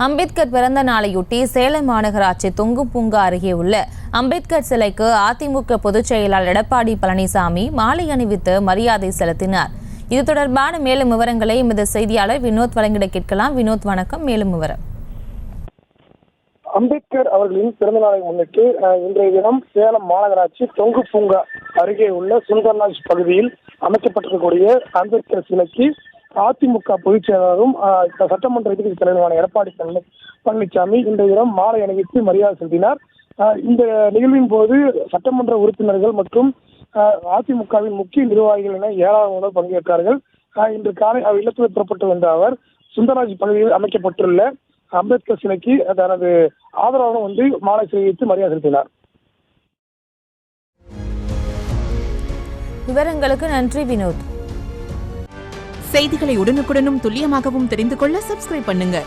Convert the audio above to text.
அம்பேத்கர் பிறந்த நாளையொட்டி சேலம் மாநகராட்சி தொங்கு பூங்கா அருகே உள்ள அம்பேத்கர் சிலைக்கு அதிமுக பொதுச் செயலாளர் எடப்பாடி பழனிசாமி மாலை அணிவித்து மரியாதை செலுத்தினார். இது தொடர்பான மேலும் விவரங்களை எமது செய்தியாளர் வினோத் வழங்கிட கேட்கலாம். வினோத், வணக்கம். மேலும் விவரம். அம்பேத்கர் அவர்களின் பிறந்தநாளை முன்னிட்டு இன்றைய தினம் சேலம் மாநகராட்சி தொங்கு பூங்கா அருகே உள்ள சுந்தர்ராஜ் பகுதியில் அமைக்கப்பட்டிருக்கக்கூடிய அம்பேத்கர் சிலைக்கு அதிமுக பொதுச் செயலாளரும் சட்டமன்ற எதிர்க்கட்சி தலைவருமான எடப்பாடி பழனிசாமி இன்றைய தினம் மாலை அணிவித்து மரியாதை செலுத்தினார். இந்த நிகழ்வின் போது சட்டமன்ற உறுப்பினர்கள் மற்றும் அதிமுகவின் முக்கிய நிர்வாகிகள் என ஏராளமானோர் பங்கேற்றார்கள். இன்று காலை இல்லத்தில் புறப்பட்டு வந்த அவர் சுந்தர்ராஜ் பகுதியில் அமைக்கப்பட்டுள்ள அம்பேத்கர் சிலைக்கு தனது ஆதரவாளர் மாலை செய்வித்து மரியாதை செலுத்தினார். விவரங்களுக்கு நன்றி வினோத். செய்திகளை உடனுக்குடனும் துல்லியமாகவும் தெரிந்து கொள்ள சப்ஸ்கிரைப் பண்ணுங்க.